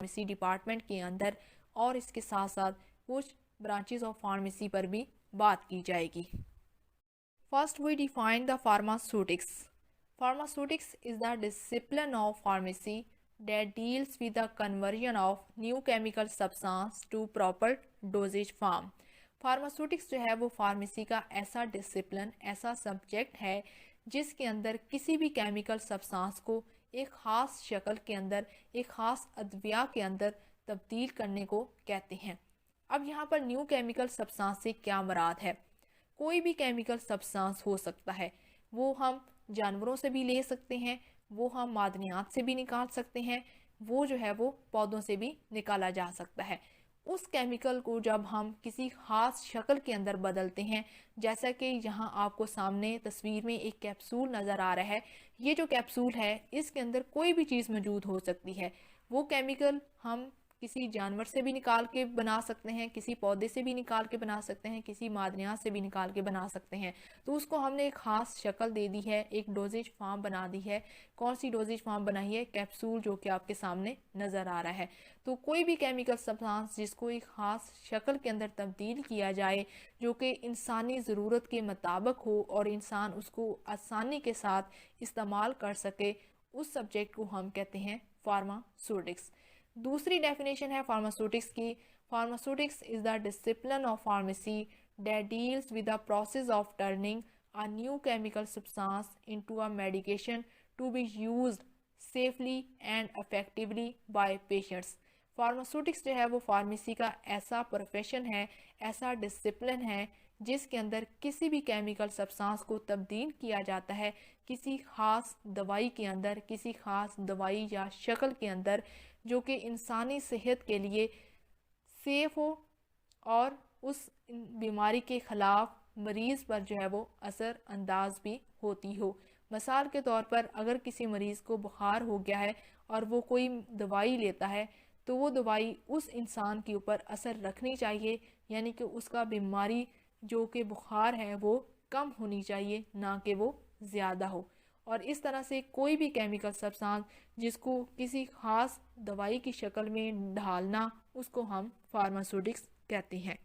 Pharmacy department के अंदर और इसके साथ साथ कुछ ब्रांचेस ऑफ फार्मेसी पर भी बात की जाएगी। First we define the pharmaceutics. Pharmaceutics is the discipline of pharmacy that deals with the conversion of new chemical substance to proper dosage form। Pharmaceutics जो है वो फार्मेसी का ऐसा डिसिप्लिन, ऐसा सब्जेक्ट है जिसके अंदर किसी भी केमिकल सब्सटेंस को एक ख़ास शक्ल के अंदर, एक ख़ास अद्विया के अंदर तब्दील करने को कहते हैं। अब यहाँ पर न्यू केमिकल सब्सटेंस से क्या मुराद है? कोई भी केमिकल सब्सटेंस हो सकता है, वो हम जानवरों से भी ले सकते हैं, वो हम मादनियात से भी निकाल सकते हैं, वो जो है वो पौधों से भी निकाला जा सकता है। उस केमिकल को जब हम किसी ख़ास शक्ल के अंदर बदलते हैं, जैसा कि यहाँ आपको सामने तस्वीर में एक कैप्सूल नज़र आ रहा है, ये जो कैप्सूल है इसके अंदर कोई भी चीज़ मौजूद हो सकती है। वो केमिकल हम किसी जानवर से भी निकाल के बना सकते हैं, किसी पौधे से भी निकाल के बना सकते हैं, किसी मादनियात से भी निकाल के बना सकते हैं। तो उसको हमने एक ख़ास शक्ल दे दी है, एक डोजेज फॉर्म बना दी है। कौन सी डोजेज फॉर्म बनाई है? कैप्सूल, जो कि आपके सामने नज़र आ रहा है। तो कोई भी केमिकल सब्सटेंस जिसको एक ख़ास शक्ल के अंदर तब्दील किया जाए, जो कि इंसानी ज़रूरत के मुताबिक हो और इंसान उसको आसानी के साथ इस्तेमाल कर सके, उस सब्जेक्ट को हम कहते हैं फार्मास्यूटिक्स। दूसरी डेफिनेशन है फार्मास्यूटिक्स की। Pharmaceutics is the discipline of pharmacy that deals with the process of turning a new chemical substance into a medication to be used safely and effectively by patients. Pharmaceutics जो है वो pharmacy का ऐसा profession है, ऐसा discipline है जिसके अंदर किसी भी केमिकल सब्सटेंस को तब्दील किया जाता है किसी ख़ास दवाई के अंदर, किसी ख़ास दवाई या शक्ल के अंदर, जो कि इंसानी सेहत के लिए सेफ हो और उस बीमारी के ख़िलाफ़ मरीज़ पर जो है वो असर अंदाज भी होती हो। मिसाल के तौर पर अगर किसी मरीज़ को बुखार हो गया है और वो कोई दवाई लेता है, तो वो दवाई उस इंसान के ऊपर असर रखनी चाहिए, यानी कि उसका बीमारी जो कि बुखार है वो कम होनी चाहिए, ना कि वो ज़्यादा हो। और इस तरह से कोई भी केमिकल सब्सटेंस जिसको किसी ख़ास दवाई की शक्ल में ढालना, उसको हम फार्मास्यूटिक्स कहते हैं।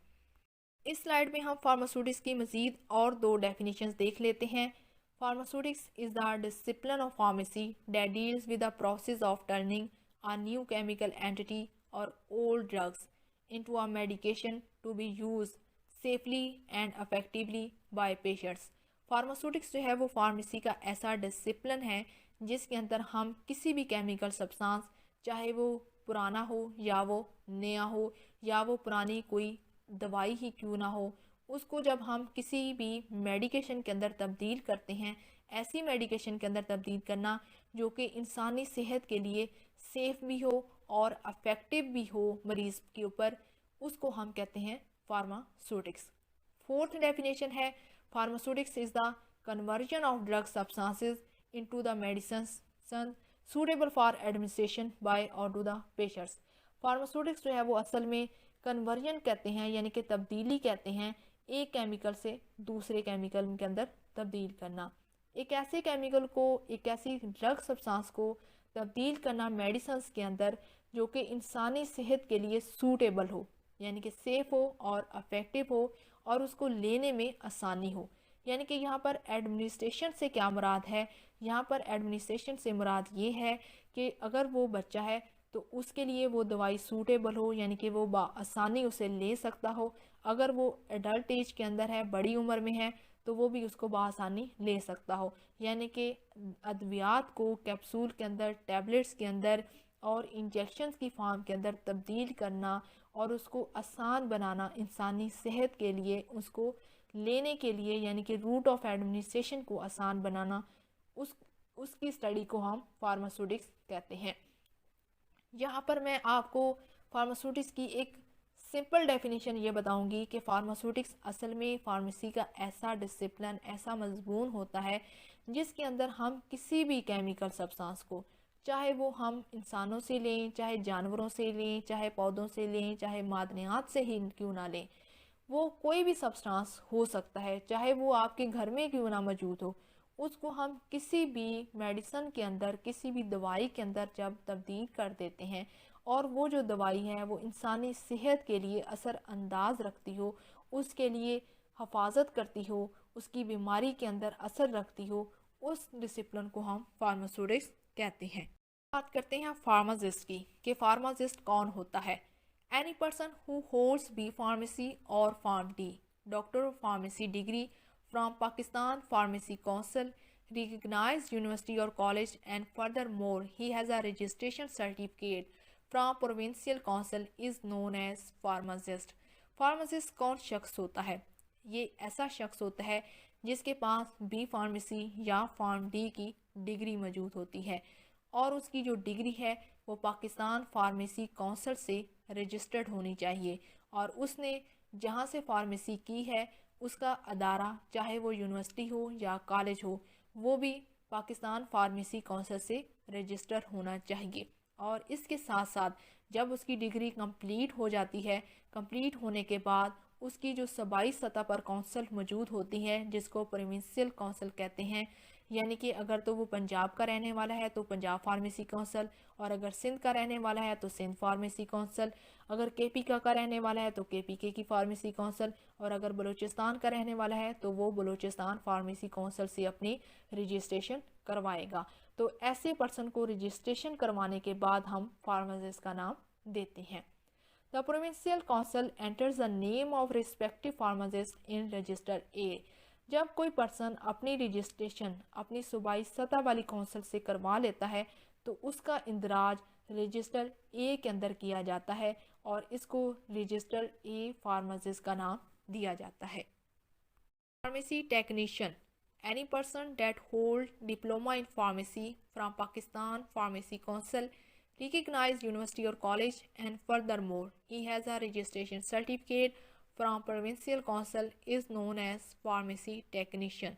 इस स्लाइड में हम फार्मास्यूटिक्स की मज़ीद और दो डेफिनेशंस देख लेते हैं। Pharmaceutics is the discipline of pharmacy that deals with the process of turning a new chemical entity और old drugs into a medication to be used safely and effectively by patients. Pharmaceutics जो है वो pharmacy का ऐसा discipline है जिसके अंदर हम किसी भी केमिकल सब्सटेंस, चाहे वो पुराना हो या वो नया हो या वो पुरानी कोई दवाई ही क्यों ना हो, उसको जब हम किसी भी मेडिकेशन के अंदर तब्दील करते हैं, ऐसी मेडिकेशन के अंदर तब्दील करना जो कि इंसानी सेहत के लिए सेफ़ भी हो और अफेक्टिव भी हो मरीज़ के ऊपर, उसको हम कहते हैं फार्मास्यूटिक्स। फोर्थ डेफिनेशन है pharmaceutics is the conversion of drug substances into the medicines suitable for administration by और टू द पेशेंट्स। फार्मास्यूटिक्स जो है वो असल में कन्वर्जन कहते हैं, यानी कि तब्दीली कहते हैं, एक केमिकल से दूसरे केमिकल के अंदर तब्दील करना। एक ऐसे केमिकल को, एक ऐसी ड्रग सब्सटेंस को तब्दील करना मेडिसिन्स के अंदर जो कि इंसानी सेहत के लिए सूटेबल हो, यानी कि सेफ़ हो और अफेक्टिव हो और उसको लेने में आसानी हो। यानी कि यहाँ पर एडमिनिस्ट्रेशन से क्या मुराद है? यहाँ पर एडमिनिस्ट्रेशन से मुराद ये है कि अगर वो बच्चा है तो उसके लिए वो दवाई सूटेबल हो, यानी कि वो आसानी उसे ले सकता हो। अगर वो एडल्ट एज के अंदर है, बड़ी उम्र में है, तो वो भी उसको बआसानी ले सकता हो। यानी कि अद्वियात को कैप्सूल के अंदर, टैबलेट्स के अंदर और इंजेक्शंस की फॉर्म के अंदर तब्दील करना और उसको आसान बनाना इंसानी सेहत के लिए, उसको लेने के लिए, यानी कि रूट ऑफ एडमिनिस्ट्रेशन को आसान बनाना, उसकी स्टडी को हम फार्मास्यूटिक्स कहते हैं। यहाँ पर मैं आपको फार्मास्यूटिक्स की एक सिंपल डेफिनेशन ये बताऊंगी कि फार्मास्यूटिक्स असल में फार्मेसी का ऐसा डिसिप्लिन, ऐसा मजमून होता है जिसके अंदर हम किसी भी केमिकल सब्सटेंस को, चाहे वो हम इंसानों से लें, चाहे जानवरों से लें, चाहे पौधों से लें, चाहे मादनियात से ही क्यों ना लें, वो कोई भी सब्सटेंस हो सकता है, चाहे वो आपके घर में क्यों ना मौजूद हो, उसको हम किसी भी मेडिसिन के अंदर, किसी भी दवाई के अंदर जब तब्दील कर देते हैं और वो जो दवाई है वो इंसानी सेहत के लिए असरअंदाज रखती हो, उसके लिए हफाजत करती हो, उसकी बीमारी के अंदर असर रखती हो, उस डिसिप्लिन को हम फार्मास्यूटिक्स कहते हैं। बात करते हैं फार्मासिस्ट की कि फार्मासिस्ट कौन होता है। Any person who holds B pharmacy और pharm D doctor of pharmacy degree from Pakistan pharmacy council recognized university or college, and furthermore he has a registration certificate from provincial council is known as pharmacist। Pharmacist कौन शख्स होता है? ये ऐसा शख्स होता है जिसके पास बी फार्मेसी या फार्म डी की डिग्री मौजूद होती है और उसकी जो डिग्री है वो पाकिस्तान फार्मेसी काउंसिल से रजिस्टर्ड होनी चाहिए और उसने जहाँ से फार्मेसी की है उसका अदारा, चाहे वो यूनिवर्सिटी हो या कॉलेज हो, वो भी पाकिस्तान फार्मेसी काउंसिल से रजिस्टर होना चाहिए। और इसके साथ साथ जब उसकी डिग्री कंप्लीट हो जाती है, कंप्लीट होने के बाद उसकी जो सूबाई सतह पर काउंसिल मौजूद होती है जिसको प्रोविंशियल काउंसिल कहते हैं, यानी कि अगर तो वो पंजाब का रहने वाला है तो पंजाब फार्मेसी काउंसिल, और अगर सिंध का रहने वाला है तो सिंध फार्मेसी काउंसिल, अगर केपी का रहने वाला है तो केपीके की फार्मेसी काउंसिल, और अगर बलूचिस्तान का रहने वाला है तो वो बलूचिस्तान फार्मेसी काउंसिल से अपनी रजिस्ट्रेशन करवाएगा। तो ऐसे पर्सन को रजिस्ट्रेशन करवाने के बाद हम फार्मासिस्ट का नाम देते हैं। The provincial council enters the name of respective pharmacist in register A. जब कोई पर्सन अपनी रजिस्ट्रेशन अपनी सूबाई सतह वाली काउंसिल से करवा लेता है तो उसका इंदराज रजिस्टर ए के अंदर किया जाता है और इसको रजिस्टर ए फार्मासिस्ट का नाम दिया जाता है। Pharmacy technician any person that hold diploma in pharmacy from Pakistan pharmacy council recognized university or college, and furthermore he has a registration certificate from provincial council is known as pharmacy technician।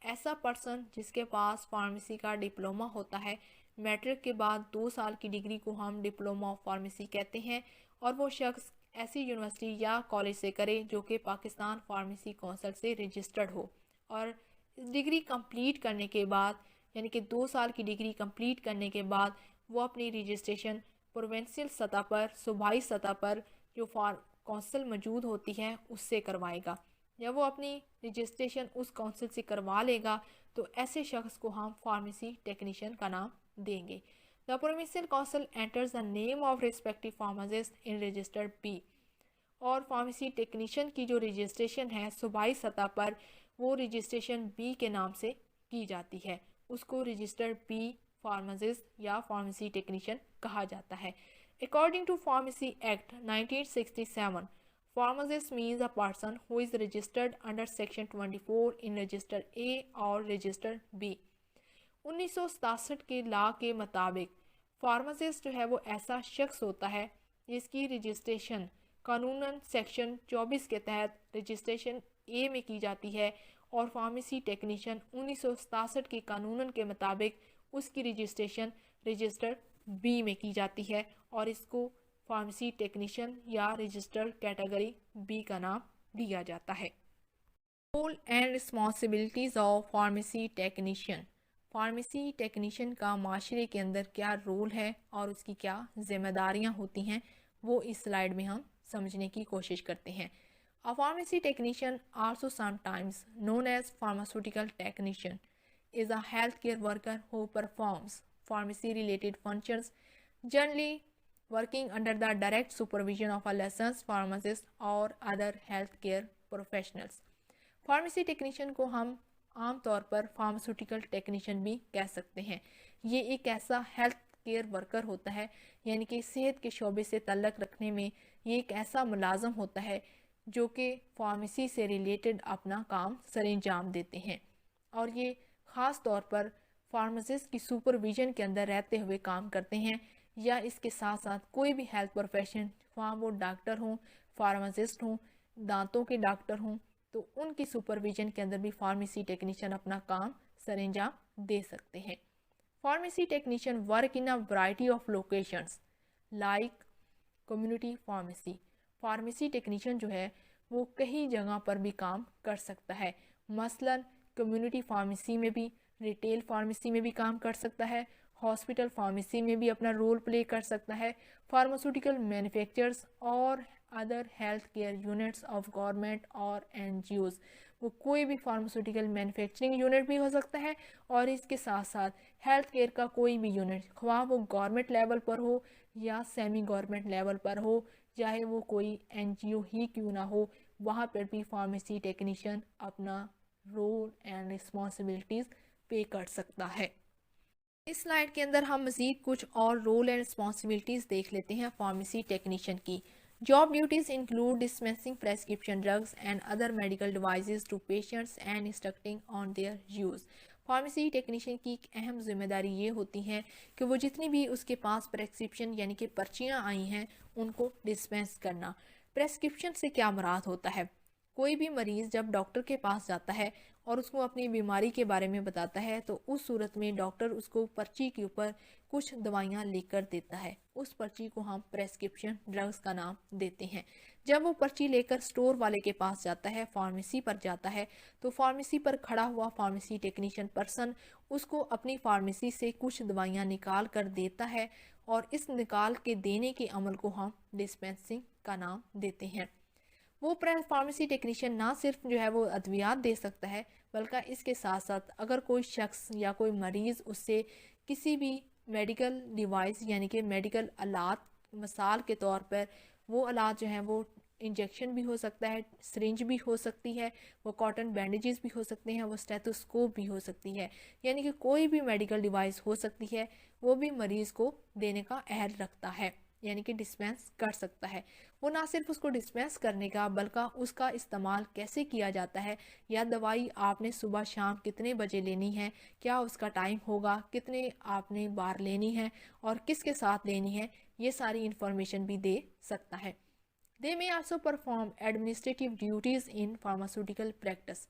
ऐसा person जिसके पास pharmacy का diploma होता है, matric के बाद 2 साल की degree को हम डिप्लोमा ऑफ फार्मेसी कहते हैं, और वो शख्स ऐसी यूनिवर्सिटी या कॉलेज से करे जो कि पाकिस्तान फार्मेसी काउंसिल से रजिस्टर्ड हो, और इस डिग्री कंप्लीट करने के बाद यानी कि 2 साल की डिग्री कंप्लीट करने के बाद वो अपनी रजिस्ट्रेशन प्रोविंशियल सतह पर, सूबाई सतह पर जो काउंसिल मौजूद होती है उससे करवाएगा। जब वो अपनी रजिस्ट्रेशन उस काउंसिल से करवा लेगा तो ऐसे शख्स को हम फार्मेसी टेक्नीशियन का नाम देंगे। The provincial council enters the name of respective pharmacist in register b. और फार्मेसी टेक्नीशियन की जो रजिस्ट्रेशन है सूबाई सतह पर वो रजिस्ट्रेशन बी के नाम से की जाती है, उसको रजिस्टर बी फार्मासिस्ट या फार्मेसी टेक्नीशियन कहा जाता है। According to pharmacy act 1967, pharmacist means a person who is registered under section 24 in register A और रजिस्टर बी। 1967 के लॉ के मुताबिक फार्मासिस्ट जो है वो ऐसा शख्स होता है जिसकी रजिस्ट्रेशन कानूनन सेक्शन 24 के तहत रजिस्ट्रेशन ए में की जाती है, और फार्मेसी टेक्नीशियन 1967 के कानूनन के मुताबिक उसकी रजिस्ट्रेशन रजिस्टर बी में की जाती है और इसको फार्मेसी टेक्नीशियन या रजिस्टर कैटेगरी बी का नाम दिया जाता है। Role and responsibilities of pharmacy technician. Pharmacy technician का माशरे के अंदर क्या रोल है और उसकी क्या जिम्मेदारियां होती हैं वो इस स्लाइड में हम समझने की कोशिश करते हैं। A pharmacy technician also sometimes known as pharmaceutical technician is a healthcare worker who performs pharmacy related functions, generally working under the direct supervision of a licensed pharmacist or other healthcare professionals। Pharmacy technician को हम आम तौर पर pharmaceutical technician भी कह सकते हैं। ये एक ऐसा हेल्थ केयर वर्कर होता है, यानी कि सेहत के शोबे से तल्लक रखने में ये एक ऐसा मुलाजम होता है जो कि फार्मेसी से रिलेटेड अपना काम सरंजाम देते हैं, और ये ख़ास तौर पर फार्मासिस्ट की सुपरविज़न के अंदर रहते हुए काम करते हैं, या इसके साथ साथ कोई भी हेल्थ प्रोफेशन, वहाँ वो डॉक्टर हों, फार्मासिस्ट हों, दांतों के डॉक्टर हों, तो उनकी सुपरविज़न के अंदर भी फार्मेसी टेक्नीशियन अपना काम सरंजाम दे सकते हैं। Pharmacy technician work in a variety of locations like community pharmacy. Pharmacy technician जो है वो कई जगह पर भी काम कर सकता है, मसलन कम्युनिटी फार्मेसी में भी, रिटेल फार्मेसी में भी काम कर सकता है, हॉस्पिटल फार्मेसी में भी अपना रोल प्ले कर सकता है। फार्मास्यूटिकल मैन्युफैक्चरर्स और other health care units of government और एनजीओज, वो कोई भी फार्मास्यूटिकल मैन्युफैक्चरिंग यूनिट भी हो सकता है और इसके साथ साथ हेल्थ केयर का कोई भी यूनिट, ख्वाह वो गवर्नमेंट लेवल पर हो या सेमी गवर्नमेंट लेवल पर हो, चाहे वो कोई एनजीओ ही क्यों ना हो, वहाँ पर भी फार्मेसी टेक्नीशियन अपना रोल एंड रिस्पॉन्सिबिलिटीज़ पे कर सकता है। इस स्लाइड के अंदर हम मज़ीद कुछ और रोल एंड रिस्पॉन्सिबिलिटीज़ देख लेते हैं फार्मेसी टेक्नीशियन की। Job duties include dispensing prescription drugs and other medical devices to patients and instructing on their use. Pharmacy technician की एक अहम जिम्मेदारी ये होती है कि वो जितनी भी उसके पास प्रेस्क्रिप्शन यानी कि पर्चियाँ आई हैं उनको डिस्पेंस करना। प्रेस्क्रिप्शन से क्या मुराद होता है? कोई भी मरीज़ जब डॉक्टर के पास जाता है और उसको अपनी बीमारी के बारे में बताता है तो उस सूरत में डॉक्टर उसको पर्ची के ऊपर कुछ दवाइयाँ लिख कर देता है। उस पर्ची को हम प्रेस्क्रिप्शन ड्रग्स का नाम देते हैं। जब वो पर्ची लेकर स्टोर वाले के पास जाता है, फार्मेसी पर जाता है, तो फार्मेसी पर खड़ा हुआ फार्मेसी टेक्नीशियन पर्सन उसको अपनी फार्मेसी से कुछ दवाइयाँ निकाल कर देता है और इस निकाल के देने के अमल को हम डिस्पेंसिंग का नाम देते हैं। वो फार्मेसी टेक्नीशियन ना सिर्फ जो है वो अद्वियात दे सकता है, बल्कि इसके साथ साथ अगर कोई शख्स या कोई मरीज़ उससे किसी भी मेडिकल डिवाइस यानी कि मेडिकल आलात, मिसाल के तौर पर वो आलात जो हैं वो इंजेक्शन भी हो सकता है, सिरिंज भी हो सकती है, वो कॉटन बैंडेजेस भी हो सकते हैं, वो स्टेथोस्कोप भी हो सकती है, यानी कि कोई भी मेडिकल डिवाइस हो सकती है, वो भी मरीज़ को देने का अहल रखता है, यानी कि डिस्पेंस कर सकता है। वो ना सिर्फ उसको डिस्पेंस करने का बल्कि उसका इस्तेमाल कैसे किया जाता है, या दवाई आपने सुबह शाम कितने बजे लेनी है, क्या उसका टाइम होगा, कितने आपने बार लेनी है और किसके साथ लेनी है, ये सारी इंफॉर्मेशन भी दे सकता है। They may also perform administrative duties in pharmaceutical practice.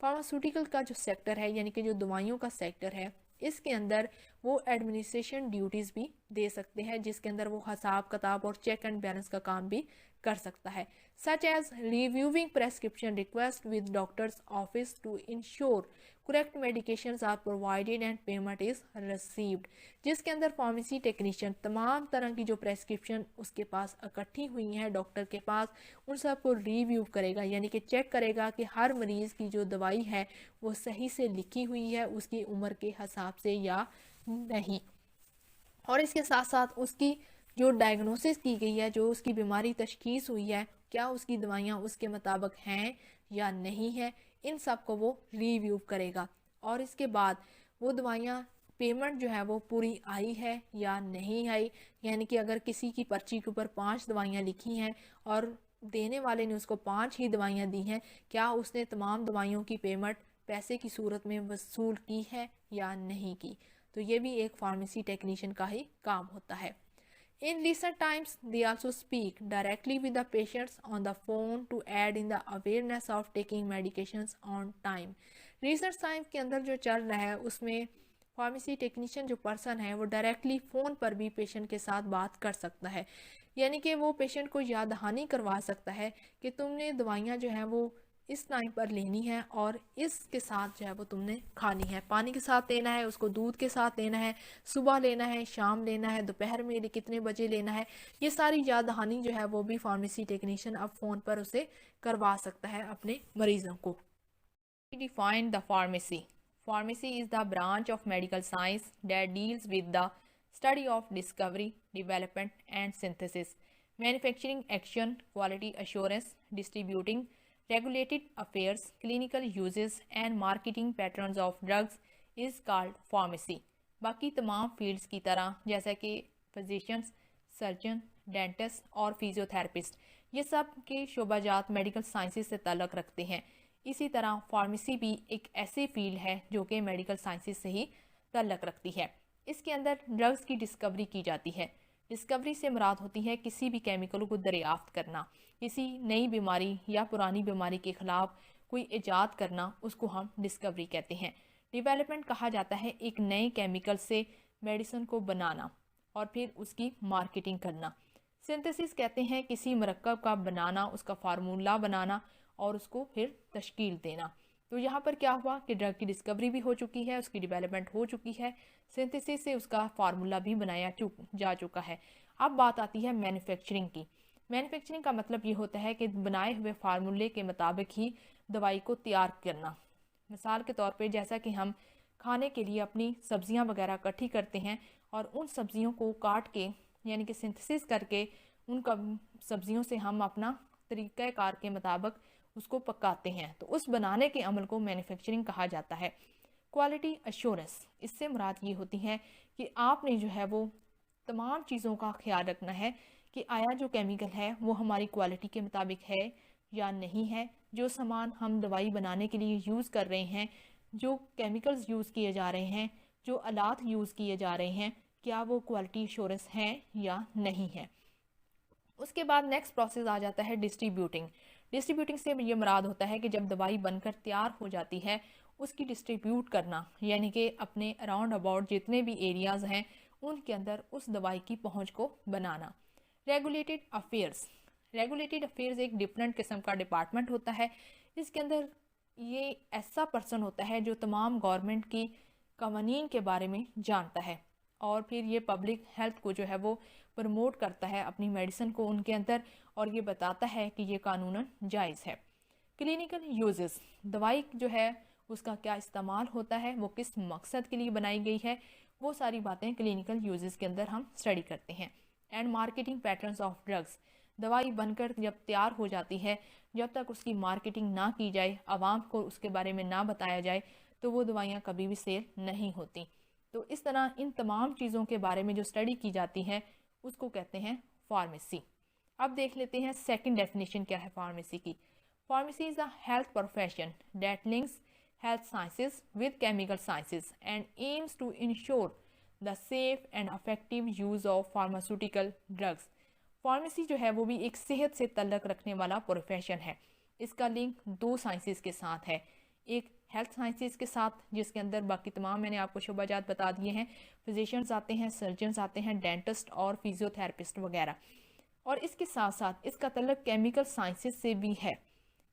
Pharmaceutical का जो सेक्टर है यानी कि जो दवाइयों का सेक्टर है, इसके अंदर वो एडमिनिस्ट्रेशन ड्यूटीज़ भी दे सकते हैं, जिसके अंदर वो हिसाब किताब और चेक एंड बैलेंस का काम भी कर सकता है, such as reviewing prescription request with doctors office to ensure correct medications are provided and payment is received, जिसके अंदर फार्मेसी टेक्नीशियन तमाम तरह की जो प्रेस्क्रिप्शन उसके पास इकट्ठी हुई हैं डॉक्टर के पास, उन सबको रिव्यू करेगा, यानी कि चेक करेगा कि हर मरीज़ की जो दवाई है वो सही से लिखी हुई है उसकी उम्र के हिसाब से या नहीं, और इसके साथ साथ उसकी जो डायग्नोसिस की गई है, जो उसकी बीमारी तशखीस हुई है, क्या उसकी दवाइयाँ उसके मुताबिक हैं या नहीं है, इन सब को वो रिव्यू करेगा। और इसके बाद वो दवाइयाँ पेमेंट जो है वो पूरी आई है या नहीं आई, यानी कि अगर किसी की पर्ची के ऊपर 5 दवाइयाँ लिखी हैं और देने वाले ने उसको 5 ही दवाइयाँ दी हैं, क्या उसने तमाम दवाइयों की पेमेंट पैसे की सूरत में वसूल की है या नहीं की। तो ये भी एक फार्मेसी टेक्नीशियन का ही काम होता है। In recent times, they also speak directly with the patients on the phone to aid in the awareness of taking medications on time. Recent time के अंदर जो चल रहा है उसमें फार्मेसी टेक्नीशियन जो पर्सन है वो डायरेक्टली फ़ोन पर भी पेशेंट के साथ बात कर सकता है, यानी कि वो पेशेंट को याद दहानी करवा सकता है कि तुमने दवाइयाँ जो हैं वो इस टाइम पर लेनी है और इसके साथ जो है वो तुमने खानी है, पानी के साथ लेना है, उसको दूध के साथ लेना है, सुबह लेना है, शाम लेना है, दोपहर में कितने बजे लेना है, ये सारी याद दहानी जो है वो भी फार्मेसी टेक्नीशियन अब फ़ोन पर उसे करवा सकता है अपने मरीज़ों को। Define the pharmacy. Pharmacy is the branch of medical science that deals with the study of discovery, development, and synthesis, manufacturing action, quality assurance, distributing, regulated affairs, clinical uses, and marketing patterns of drugs is called pharmacy. बाकी तमाम fields की तरह जैसा कि physicians, surgeon, dentist और physiotherapist, ये सब के शोबाजात मेडिकल साइंसेज से ताल्लुक़ रखते हैं। इसी तरह फार्मेसी भी एक ऐसी फील्ड है जो कि मेडिकल साइंसेज से ही ताल्लुक़ रखती है। इसके अंदर ड्रग्स की डिस्कवरी की जाती है। डिस्कवरी से मुराद होती है किसी भी केमिकल को दरियाफ्त करना, किसी नई बीमारी या पुरानी बीमारी के ख़िलाफ़ कोई इजाद करना, उसको हम डिस्कवरी कहते हैं। डेवलपमेंट कहा जाता है एक नए केमिकल से मेडिसिन को बनाना और फिर उसकी मार्केटिंग करना। सिंथेसिस कहते हैं किसी मरकब का बनाना, उसका फार्मूला बनाना और उसको फिर तश्कील देना। तो यहाँ पर क्या हुआ कि ड्रग की डिस्कवरी भी हो चुकी है, उसकी डेवलपमेंट हो चुकी है, सिंथेसिस से उसका फार्मूला भी बनाया जा चुका है। अब बात आती है मैन्युफैक्चरिंग की। मैन्युफैक्चरिंग का मतलब ये होता है कि बनाए हुए फार्मूले के मुताबिक ही दवाई को तैयार करना। मिसाल के तौर पे जैसा कि हम खाने के लिए अपनी सब्जियां वगैरह इकट्ठी करते हैं और उन सब्जियों को काट के यानी कि सिंथेसिस करके उन सब्जियों से हम अपना तरीक़ाकार के मुताबिक उसको पकाते हैं, तो उस बनाने के अमल को मैन्युफैक्चरिंग कहा जाता है। क्वालिटी अश्योरेंस, इससे मुराद ये होती है कि आपने जो है वो तमाम चीज़ों का ख्याल रखना है कि आया जो केमिकल है वो हमारी क्वालिटी के मुताबिक है या नहीं है। जो सामान हम दवाई बनाने के लिए यूज़ कर रहे हैं, जो केमिकल्स यूज़ किए जा रहे हैं, जो आलात यूज़ किए जा रहे हैं, क्या वो क्वालिटी अश्योरेंस हैं या नहीं है। उसके बाद नेक्स्ट प्रोसेस आ जाता है डिस्ट्रीब्यूटिंग। डिस्ट्रीब्यूटिंग से ये मुराद होता है कि जब दवाई बनकर तैयार हो जाती है उसकी डिस्ट्रीब्यूट करना, यानी कि अपने अराउंड अबाउट जितने भी एरियाज़ हैं उनके अंदर उस दवाई की पहुंच को बनाना। रेगुलेटेड अफेयर्स, रेगुलेटेड अफेयर्स एक डिफरेंट किस्म का डिपार्टमेंट होता है। इसके अंदर ये ऐसा पर्सन होता है जो तमाम गवर्नमेंट की कवानीन के बारे में जानता है और फिर ये पब्लिक हेल्थ को जो है वो प्रमोट करता है अपनी मेडिसिन को उनके अंदर, और ये बताता है कि ये कानूनन जायज़ है। क्लिनिकल यूजेस, दवाई जो है उसका क्या इस्तेमाल होता है, वो किस मकसद के लिए बनाई गई है, वो सारी बातें क्लिनिकल यूजेस के अंदर हम स्टडी करते हैं। And marketing patterns of drugs, दवाई बनकर जब तैयार हो जाती है जब तक उसकी मार्केटिंग ना की जाए, आवाम को उसके बारे में ना बताया जाए, तो वो दवाइयाँ कभी भी सेल नहीं होती। तो इस तरह इन तमाम चीज़ों के बारे में जो स्टडी की जाती है उसको कहते हैं फार्मेसी। अब देख लेते हैं सेकंड डेफिनेशन क्या है फार्मेसी की। Pharmacy is a health profession that links health sciences with chemical sciences and aims to ensure the safe and effective use of pharmaceutical drugs. Pharmacy जो है वो भी एक सेहत से तल्लक रखने वाला प्रोफेशन है। इसका लिंक दो साइंसेज के साथ है, एक हेल्थ साइंसेज के साथ जिसके अंदर बाकी तमाम मैंने आपको शुबाजात बता दिए हैं, फिजिशियंस आते हैं, सर्जन्स आते हैं, डेंटिस्ट और फिजियोथेरेपिस्ट वगैरह, और इसके साथ साथ इसका तल्लक केमिकल साइंसेज से भी है।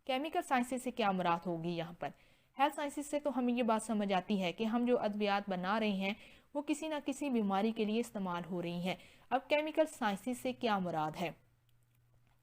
केमिकल साइंसेज से क्या मुराद होगी यहाँ पर? हेल्थ साइंसेज से तो हमें ये बात समझ आती है कि हम जो अद्वियात बना रहे हैं वो किसी ना किसी बीमारी के लिए इस्तेमाल हो रही हैं। अब केमिकल साइंसेज से क्या मुराद है?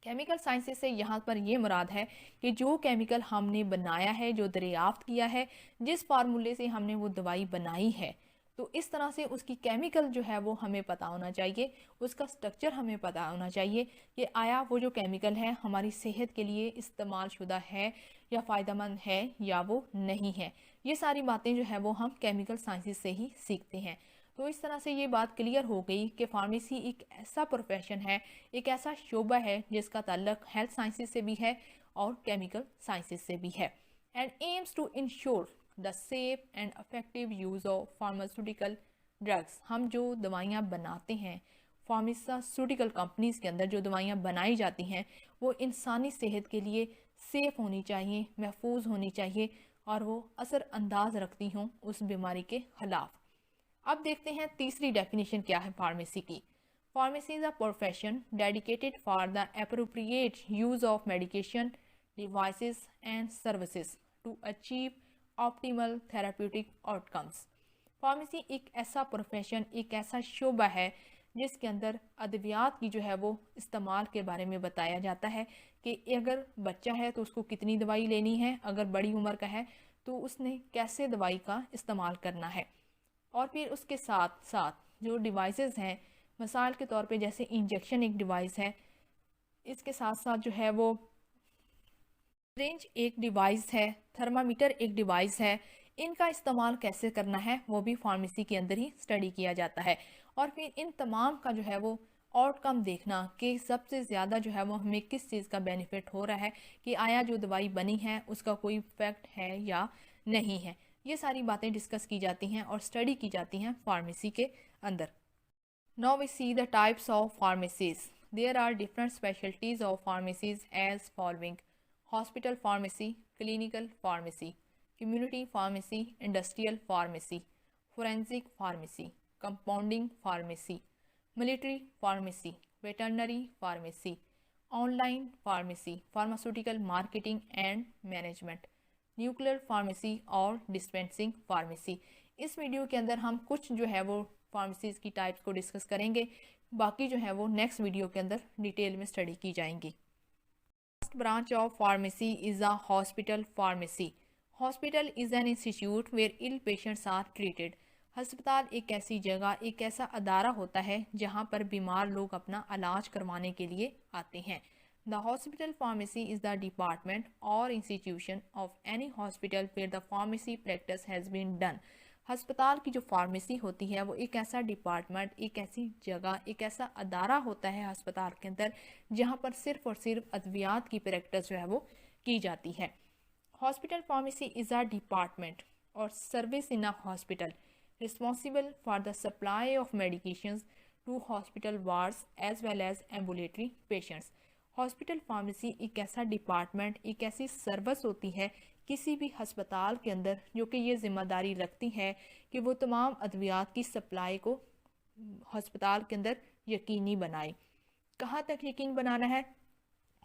केमिकल साइंसेज से यहाँ पर ये मुराद है कि जो केमिकल हमने बनाया है, जो दरियाफ्त किया है, जिस फार्मूले से हमने वो दवाई बनाई है, तो इस तरह से उसकी केमिकल जो है वो हमें पता होना चाहिए, उसका स्ट्रक्चर हमें पता होना चाहिए कि आया वो जो केमिकल है हमारी सेहत के लिए इस्तेमाल शुदा है या फ़ायदेमंद है या वो नहीं है। ये सारी बातें जो है वो हम केमिकल साइंसेज से ही सीखते हैं। तो इस तरह से ये बात क्लियर हो गई कि फार्मेसी एक ऐसा प्रोफेशन है, एक ऐसा शोबा है जिसका ताल्लुक हेल्थ साइंसेज से भी है और केमिकल साइंसेज से भी है, and aims to ensure the safe and effective use of pharmaceutical drugs. हम जो दवाइयाँ बनाते हैं फार्मास्यूटिकल कंपनीज़ के अंदर जो दवाइयाँ बनाई जाती हैं वो इंसानी सेहत के लिए सेफ़ होनी चाहिए, महफूज होनी चाहिए और वो असरअंदाज रखती हों उस बीमारी के ख़िलाफ़। अब देखते हैं तीसरी डेफिनेशन क्या है फार्मेसी की। Pharmacy is a profession dedicated for the appropriate use of medication, devices and services to achieve optimal therapeutic outcomes. Pharmacy एक ऐसा प्रोफेशन, एक ऐसा शोबा है जिसके अंदर अद्वियात की जो है वो इस्तेमाल के बारे में बताया जाता है कि अगर बच्चा है तो उसको कितनी दवाई लेनी है, अगर बड़ी उम्र का है तो उसने कैसे दवाई का इस्तेमाल करना है, और फिर उसके साथ साथ जो डिवाइसेस हैं, मिसाल के तौर पे जैसे इंजेक्शन एक डिवाइस है, इसके साथ साथ जो है वो रेंज एक डिवाइस है, थर्मामीटर एक डिवाइस है, इनका इस्तेमाल कैसे करना है वो भी फार्मेसी के अंदर ही स्टडी किया जाता है। और फिर इन तमाम का जो है वो आउटकम देखना कि सबसे ज़्यादा जो है वो हमें किस चीज़ का बेनिफिट हो रहा है, कि आया जो दवाई बनी है उसका कोई इफेक्ट है या नहीं है। ये सारी बातें डिस्कस की जाती हैं और स्टडी की जाती हैं फार्मेसी के अंदर। Now we see the types of pharmacies. There are different specialities of pharmacies as following: hospital pharmacy, clinical pharmacy, community pharmacy, industrial pharmacy, forensic pharmacy, compounding pharmacy, military pharmacy, veterinary pharmacy, online pharmacy, pharmaceutical marketing and management, nuclear pharmacy और dispensing pharmacy. इस video के अंदर हम कुछ जो है वो pharmacies की टाइप्स को डिस्कस करेंगे, बाकी जो है वो नेक्स्ट वीडियो के अंदर डिटेल में स्टडी की जाएंगी। First branch of pharmacy is a hospital pharmacy. Hospital is an institute where ill patients are treated. अस्पताल एक ऐसी जगह, एक ऐसा अदारा होता है जहाँ पर बीमार लोग अपना इलाज करवाने के लिए आते हैं। The hospital pharmacy is the department और institution of any hospital where the pharmacy practice has been done. अस्पताल की जो फार्मेसी होती है वो एक ऐसा डिपार्टमेंट, एक ऐसी जगह, एक ऐसा अदारा होता है अस्पताल के अंदर जहाँ पर सिर्फ और सिर्फ अद्वियात की प्रैक्टिस जो है वो की जाती है। Hospital pharmacy is a department और service in a hospital responsible for the supply of medications to hospital wards as well as ambulatory patients। Hospital pharmacy एक ऐसा डिपार्टमेंट, एक ऐसी सर्विस होती है किसी भी अस्पताल के अंदर जो कि ये जिम्मेदारी रखती है कि वो तमाम अद्वियात की सप्लाई को अस्पताल के अंदर यकीनी बनाए। कहाँ तक यकीन बनाना है?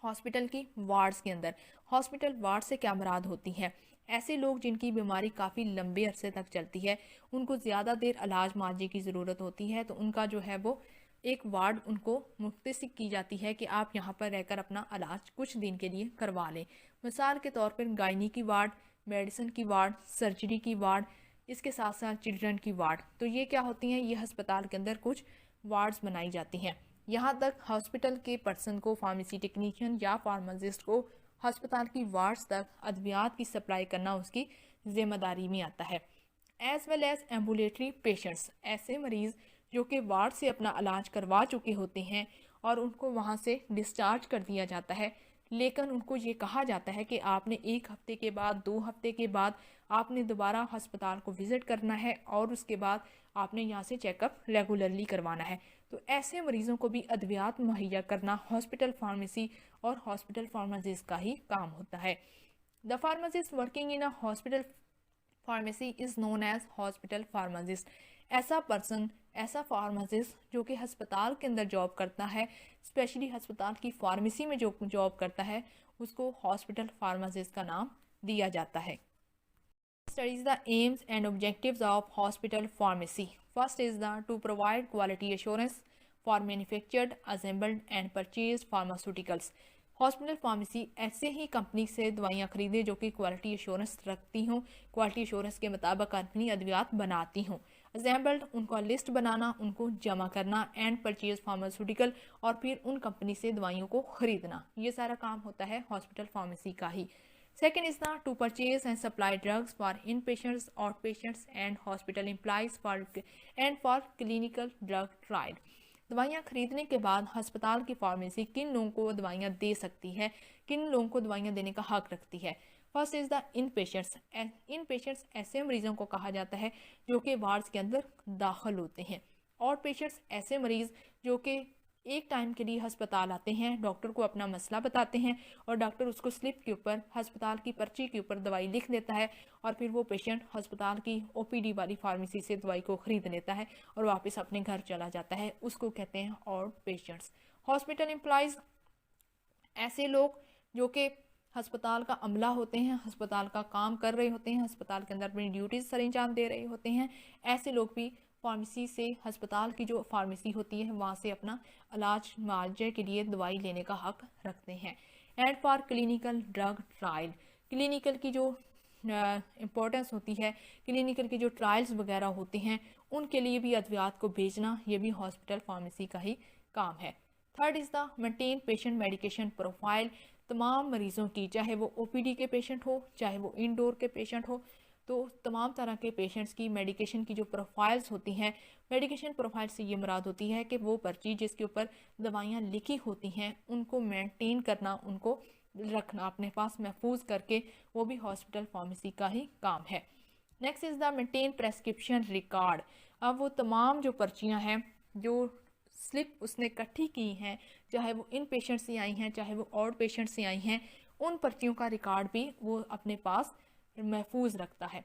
हॉस्पिटल की वार्ड्स के अंदर। हॉस्पिटल वार्ड से क्या मुराद होती है? ऐसे लोग जिनकी बीमारी काफ़ी लंबे अरसे तक चलती है, उनको ज़्यादा देर इलाज मुआवजे की ज़रूरत होती है, तो उनका जो है वो एक वार्ड उनको मुख्तसर की जाती है कि आप यहाँ पर रहकर अपना इलाज कुछ दिन के लिए करवा लें। मिसाल के तौर पर गायनी की वार्ड, मेडिसिन की वार्ड, सर्जरी की वार्ड, इसके साथ साथ चिल्ड्रन की वार्ड। तो ये क्या होती हैं? ये अस्पताल के अंदर कुछ वार्ड्स बनाई जाती हैं। यहाँ तक हॉस्पिटल के पर्सन को, फार्मेसी टेक्नीशियन या फार्मासिस्ट को अस्पताल की वार्ड्स तक अद्वियात की सप्लाई करना उसकी जिम्मेदारी में आता है। As well as ambulatory patients, ऐसे मरीज़ जो कि वार्ड से अपना इलाज करवा चुके होते हैं और उनको वहाँ से डिस्चार्ज कर दिया जाता है, लेकिन उनको ये कहा जाता है कि आपने 1 हफ्ते के बाद, 2 हफ्ते के बाद आपने दोबारा अस्पताल को विज़िट करना है और उसके बाद आपने यहाँ से चेकअप रेगुलरली करवाना है। तो ऐसे मरीज़ों को भी अद्वियात मुहैया करना हॉस्पिटल फार्मेसी और हॉस्पिटल फार्मासिस्ट का ही काम होता है। The pharmacist working in a hospital pharmacy is known as hospital pharmacist. ऐसा पर्सन, ऐसा फार्मासिस्ट जो कि अस्पताल के अंदर जॉब करता है, स्पेशली अस्पताल की फार्मेसी में जो जॉब करता है, उसको हॉस्पिटल फार्मासिस्ट का नाम दिया जाता है। Studies the aims and objectives of hospital pharmacy. First is to provide quality assurance for manufactured, assembled and purchased pharmaceuticals. Hospital pharmacy ऐसे ही कंपनी से दवाइयाँ खरीदे जो कि क्वालिटी एश्योरेंस रखती हों, क्वालिटी एश्योरेंस के मुताबिक अपनी अद्वियात बनाती हों। असेंबल्ड, उनका लिस्ट बनाना, उनको जमा करना, एंड परचेज फार्मास्यूटिकल, और फिर उन कंपनी से दवाइयों को ख़रीदना। ये सारा काम होता है हॉस्पिटल फार्मेसी का ही। Second is to purchase and supply drugs for inpatients, outpatients and hospital employees for clinical drug trial। दवाइयाँ खरीदने के बाद अस्पताल की फार्मेसी किन लोगों को दवाइयाँ दे सकती है, किन लोगों को दवाइयाँ देने का हक रखती है? First is the inpatients. Inpatients ऐसे मरीज़ों को कहा जाता है जो कि वार्ड्स के अंदर दाखिल होते हैं। आउट पेशेंट्स ऐसे मरीज़ जो कि एक टाइम के लिए अस्पताल आते हैं, डॉक्टर को अपना मसला बताते हैं और डॉक्टर उसको स्लिप के ऊपर, अस्पताल की पर्ची के ऊपर दवाई लिख देता है और फिर वो पेशेंट अस्पताल की ओपीडी वाली फार्मेसी से दवाई को ख़रीद लेता है और वापस अपने घर चला जाता है। उसको कहते हैं आउट पेशेंट्स। हॉस्पिटल एम्प्लॉयज़, ऐसे लोग जो कि अस्पताल का अमला होते हैं, अस्पताल का काम कर रहे होते हैं, अस्पताल के अंदर अपनी ड्यूटीज़ सर अंजाम दे रहे होते हैं। ऐसे लोग भी फार्मेसी से, अस्पताल की जो फार्मेसी होती है वहाँ से अपना इलाज मुआवजे के लिए दवाई लेने का हक रखते हैं। And for clinical drug trial, clinical की जो इम्पोर्टेंस होती है, क्लिनिकल के जो ट्रायल्स वगैरह होते हैं, उनके लिए भी अद्वियात को भेजना, ये भी हॉस्पिटल फार्मेसी का ही काम है। Third is the maintain patient medication profile. तमाम मरीज़ों की, चाहे वो ओपीडी के पेशेंट हो, चाहे वो इंडोर के पेशेंट हो, तो तमाम तरह के पेशेंट्स की मेडिकेशन की जो प्रोफाइल्स होती हैं, मेडिकेशन प्रोफाइल से ये मुराद होती है कि वो पर्ची जिसके ऊपर दवाइयाँ लिखी होती हैं उनको मेंटेन करना, उनको रखना अपने पास महफूज करके, वो भी हॉस्पिटल फार्मेसी का ही काम है। Next is the maintain prescription record. अब वो तमाम जो पर्चियाँ हैं, जो स्लिप उसने इकट्ठी की हैं, चाहे वो इन पेशेंट से आई हैं, चाहे वो आउट पेशेंट से आई हैं, उन पर्चियों का रिकॉर्ड भी वो अपने पास महफूज रखता है।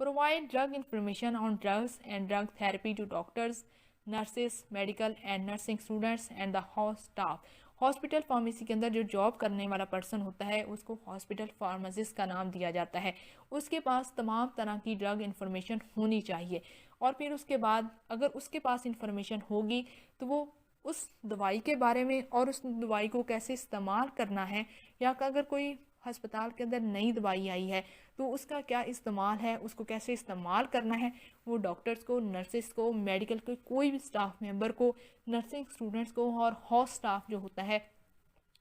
Provide drug information on drugs and drug therapy to doctors, nurses, medical and nursing students and the house staff. Hospital pharmacy के अंदर जो जॉब करने वाला पर्सन होता है उसको हॉस्पिटल फार्मासिस्ट का नाम दिया जाता है। उसके पास तमाम तरह की ड्रग इन्फॉर्मेशन होनी चाहिए और फिर उसके बाद अगर उसके पास इन्फॉर्मेशन होगी तो वो उस दवाई के बारे में और उस दवाई को कैसे इस्तेमाल करना है, या अगर कोई अस्पताल के अंदर नई दवाई आई है तो उसका क्या इस्तेमाल है, उसको कैसे इस्तेमाल करना है, वो डॉक्टर्स को, नर्सेस को, मेडिकल के कोई भी स्टाफ मेंबर को, नर्सिंग स्टूडेंट्स को और हॉस्ट स्टाफ जो होता है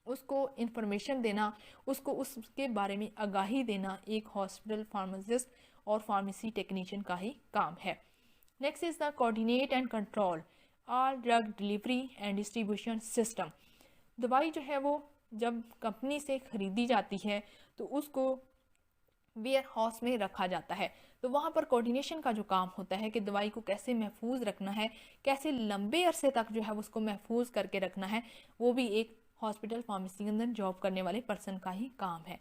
उसको इन्फॉर्मेशन देना, उसको उसके बारे में आगाही देना एक हॉस्पिटल फार्मासिस्ट और फार्मेसी टेक्नीशियन का ही काम है। Next is the coordinate and control all drug delivery and distribution system. दवाई जो है वो जब कंपनी से खरीदी जाती है तो उसको वेयर हाउस में रखा जाता है, तो वहाँ पर कोऑर्डिनेशन का जो काम होता है कि दवाई को कैसे महफूज रखना है, कैसे लंबे अरसे तक जो है उसको महफूज करके रखना है, वो भी एक हॉस्पिटल फार्मेसी के अंदर जॉब करने वाले पर्सन का ही काम है।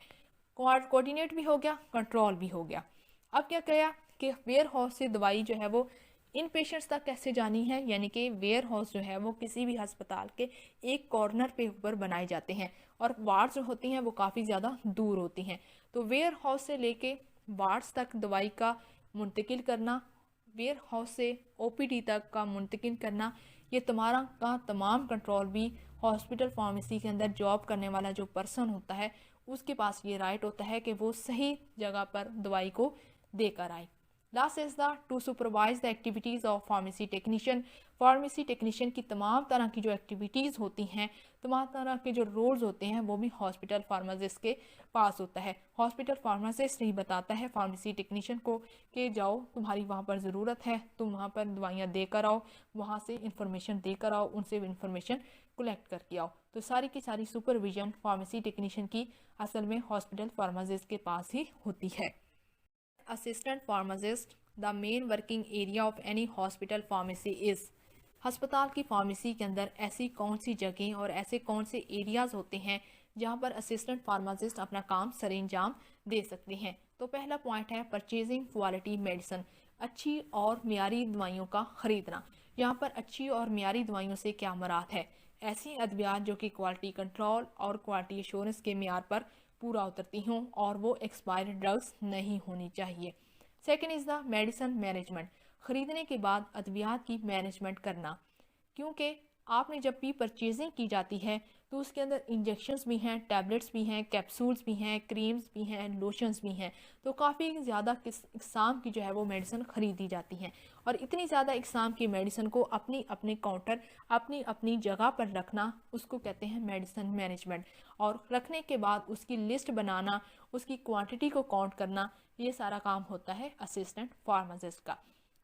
कोऑर्डिनेट भी हो गया, कंट्रोल भी हो गया। अब क्या किया कि वेयर हाउस से दवाई जो है वो इन पेशेंट्स तक कैसे जानी है, यानी कि वेयर हाउस जो है वो किसी भी अस्पताल के एक कॉर्नर पे ऊपर बनाए जाते हैं और वार्ड्स जो होती हैं वो काफ़ी ज़्यादा दूर होती हैं। तो वेयर हाउस से लेके वार्ड्स तक दवाई का मुंतकिल करना, वेयर हाउस से ओपीडी तक का मुंतकिल करना, ये तमाम का तमाम कंट्रोल भी हॉस्पिटल फार्मेसी के अंदर जॉब करने वाला जो पर्सन होता है उसके पास ये राइट होता है कि वो सही जगह पर दवाई को देकर आए। Last is the two supervise the activities of pharmacy technician. Pharmacy technician की तमाम तरह की जो एक्टिविटीज़ होती हैं, तमाम तरह के जो रोल्स होते हैं वो भी हॉस्पिटल फार्मासिस्ट के पास होता है। हॉस्पिटल फार्मासिस्ट ही बताता है फार्मेसी टेक्नीशियन को कि जाओ तुम्हारी वहाँ पर ज़रूरत है, तुम वहाँ पर दवाइयाँ देकर आओ, वहाँ से इंफॉर्मेशन देकर आओ, उनसे इंफॉर्मेशन कलेक्ट करके आओ। तो सारी की सारी सुपरविजन फार्मेसी टेक्नीशियन की असल में हॉस्पिटल फार्मासिस्ट के पास ही होती है। Assistant pharmacist the main working area of any hospital pharmacy is. अस्पताल की फार्मेसी के अंदर ऐसी कौन सी जगह और ऐसे कौन से एरियाज़ होते हैं जहां पर असिस्टेंट फार्मासिस्ट अपना काम सरंजाम दे सकते हैं। तो पहला पॉइंट है परचेजिंग क्वालिटी मेडिसिन, अच्छी और मियारी दवाइयों का ख़रीदना। यहाँ पर अच्छी और मियारी दवाइयों से क्या मुराद है, ऐसी अद्वियात जो कि क्वालिटी कंट्रोल और क्वालिटी एश्योरेंस के मियार पर पूरा उतरती हों और वो एक्सपायर्ड ड्रग्स नहीं होनी चाहिए। Second is the medicine management, ख़रीदने के बाद अद्वियात की मैनेजमेंट करना, क्योंकि आपने जब भी परचेजिंग की जाती है तो उसके अंदर इंजेक्शंस भी हैं, टैबलेट्स भी हैं, कैप्सूल्स भी हैं, क्रीम्स भी हैं, लोशंस भी हैं। तो काफ़ी ज़्यादा इकसाम की जो है वो मेडिसिन ख़रीदी जाती हैं और इतनी ज़्यादा इकसाम की मेडिसिन को अपनी अपने काउंटर, अपनी अपनी जगह पर रखना, उसको कहते हैं मेडिसिन मैनेजमेंट। और रखने के बाद उसकी लिस्ट बनाना, उसकी क्वांटिटी को काउंट करना, ये सारा काम होता है असिस्टेंट फार्मासिस्ट का।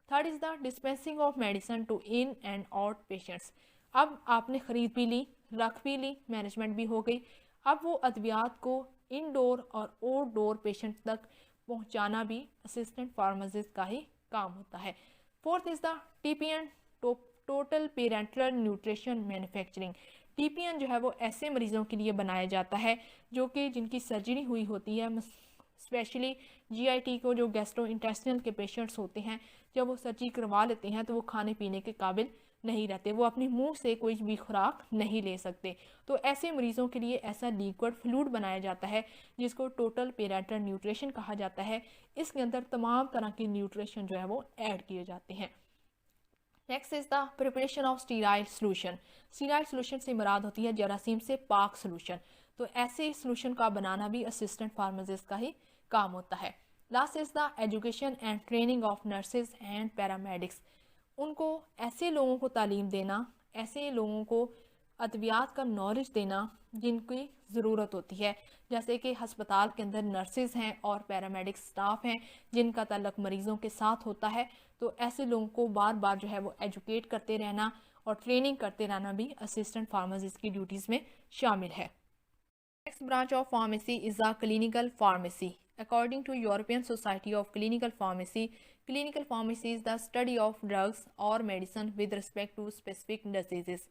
Third is the dispensing of medicine to in and out patients. अब आपने ख़रीद भी ली, रख भी ली, मैनेजमेंट भी हो गई, अब वो अद्वियात को इनडोर और आउटडोर पेशेंट तक पहुंचाना भी असिस्टेंट फार्मासिस्ट का ही काम होता है। Fourth is the TPN, total parental nutrition manufacturing. TPN जो है वो ऐसे मरीज़ों के लिए बनाया जाता है जो कि जिनकी सर्जरी हुई होती है, स्पेशली जीआईटी को, जो गैस्ट्रो इंटेस्टिनल के पेशेंट्स होते हैं, जब वो सर्जरी करवा लेते हैं तो वो खाने पीने के काबिल नहीं रहते, वो अपने मुंह से कोई भी खुराक नहीं ले सकते। तो ऐसे मरीज़ों के लिए ऐसा लिक्विड फ्लूइड बनाया जाता है जिसको टोटल पेरेंटल न्यूट्रिशन कहा जाता है। इसके अंदर तमाम तरह की न्यूट्रिशन जो है वो ऐड किए जाते हैं। Next is the preparation of sterile solution. Sterile solution से मुराद होती है जरासीम से पाक सोल्यूशन। तो ऐसे सोल्यूशन का बनाना भी असिस्टेंट फार्मासिस्ट का ही काम होता है। Last is the education and training of nurses and paramedics. उनको ऐसे लोगों को तालीम देना, ऐसे लोगों को अद्वियात का नॉलेज देना जिनकी ज़रूरत होती है, जैसे कि हस्पताल के अंदर नर्सेज हैं और पैरामेडिक स्टाफ हैं जिनका ताल्लुक मरीज़ों के साथ होता है। तो ऐसे लोगों को बार बार जो है वो एजुकेट करते रहना और ट्रेनिंग करते रहना भी असिस्टेंट फार्मासिस्ट की ड्यूटीज़ में शामिल है। Next branch of pharmacy is the clinical pharmacy. According to European Society of Clinical Pharmacy is the study of drugs or medicine with respect to specific diseases.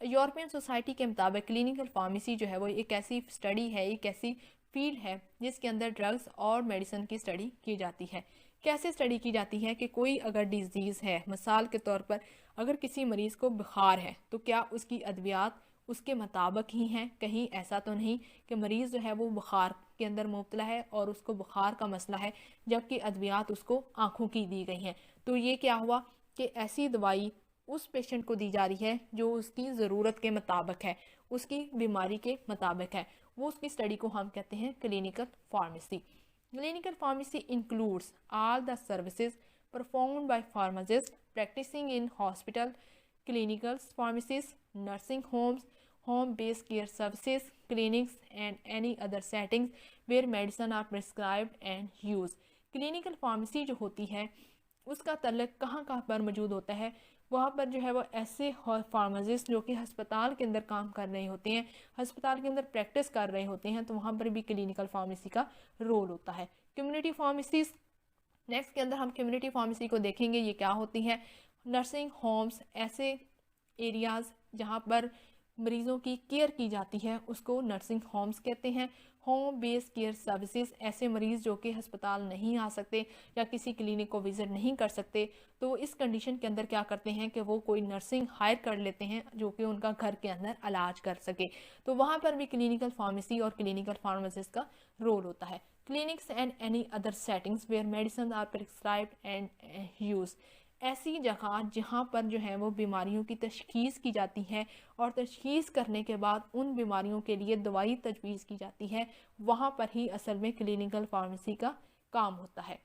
European society के मुताबिक clinical pharmacy जो है वो एक ऐसी study है, एक ऐसी फील्ड है जिसके अंदर ड्रग्स और मेडिसिन की स्टडी की जाती है। कैसे स्टडी की जाती है कि कोई अगर डिजीज़ है, मिसाल के तौर पर अगर किसी मरीज़ को बुखार है तो क्या उसकी अद्वियात उसके मुताबिक ही हैं। कहीं ऐसा तो नहीं कि मरीज़ जो है वो बुखार के अंदर मुब्तला है और उसको बुखार का मसला है जबकि अद्वियात उसको आँखों की दी गई हैं। तो ये क्या हुआ कि ऐसी दवाई उस पेशेंट को दी जा रही है जो उसकी ज़रूरत के मुताबिक है, उसकी बीमारी के मुताबिक है। वो उसकी स्टडी को हम कहते हैं clinical pharmacy. Clinical pharmacy includes all the services performed by pharmacist practising in hospital, clinical pharmacies, nursing homes, home-based care services, clinics and any other settings where medicine are prescribed and used. Clinical pharmacy जो होती है उसका तल्लुक कहाँ कहाँ पर मौजूद होता है, वहाँ पर जो है वो ऐसे फार्मासिस्ट जो कि अस्पताल के अंदर काम कर रहे होते हैं, अस्पताल के अंदर प्रैक्टिस कर रहे होते हैं, तो वहाँ पर भी क्लिनिकल फार्मेसी का रोल होता है। कम्युनिटी फार्मेसीज, नेक्स्ट के अंदर हम कम्युनिटी फार्मेसी को देखेंगे, ये क्या होती है। नर्सिंग होम्स, ऐसे एरियाज़ जहाँ पर मरीज़ों की केयर की जाती है उसको नर्सिंग होम्स कहते हैं। होम बेस्ड केयर सर्विसेज, ऐसे मरीज़ जो कि अस्पताल नहीं आ सकते या किसी क्लिनिक को विज़िट नहीं कर सकते, तो इस कंडीशन के अंदर क्या करते हैं कि वो कोई नर्सिंग हायर कर लेते हैं जो कि उनका घर के अंदर इलाज कर सके, तो वहाँ पर भी क्लिनिकल फार्मेसी और क्लिनिकल फार्मासिस्ट का रोल होता है। Clinics and any other settings where medicine are prescribed and use, ऐसी जगह जहाँ पर जो है वो बीमारियों की तशखीस की जाती है और तशखीस करने के बाद उन बीमारियों के लिए दवाई तजवीज़ की जाती है, वहाँ पर ही असल में क्लिनिकल फार्मेसी का काम होता है।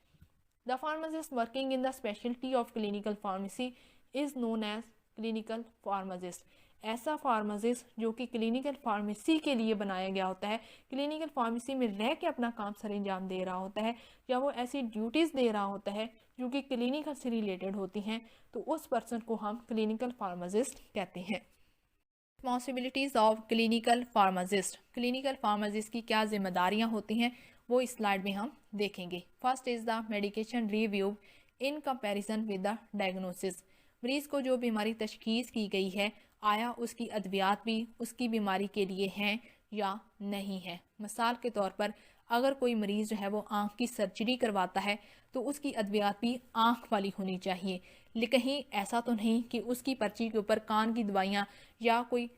The pharmacist working in the speciality of clinical pharmacy is known as clinical pharmacist. ऐसा फार्मासिस्ट जो कि क्लिनिकल फार्मेसी के लिए बनाया गया होता है, क्लिनिकल फार्मेसी में रह के अपना काम सर अंजाम दे रहा होता है या वो ऐसी ड्यूटीज़ दे रहा होता है जो कि क्लिनिकल से रिलेटेड होती हैं, तो उस पर्सन को हम क्लिनिकल फार्मासिस्ट कहते हैं। Responsibilities of clinical pharmacist, clinical pharmacist की क्या जिम्मेदारियां होती हैं वो इस स्लाइड में हम देखेंगे। First is the medication review in comparison with the diagnosis, मरीज़ को जो बीमारी तशखीस की गई है आया उसकी अद्वियात भी उसकी बीमारी के लिए हैं या नहीं है। मिसाल के तौर पर अगर कोई मरीज़ जो है वो आँख की सर्जरी करवाता है तो उसकी अद्वियात भी आँख वाली होनी चाहिए, लेकिन कहीं ऐसा तो नहीं कि उसकी पर्ची के ऊपर कान की दवाइयाँ या कोई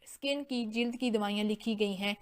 स्किन की जिल्द की दवाइयाँ लिखी गई हैं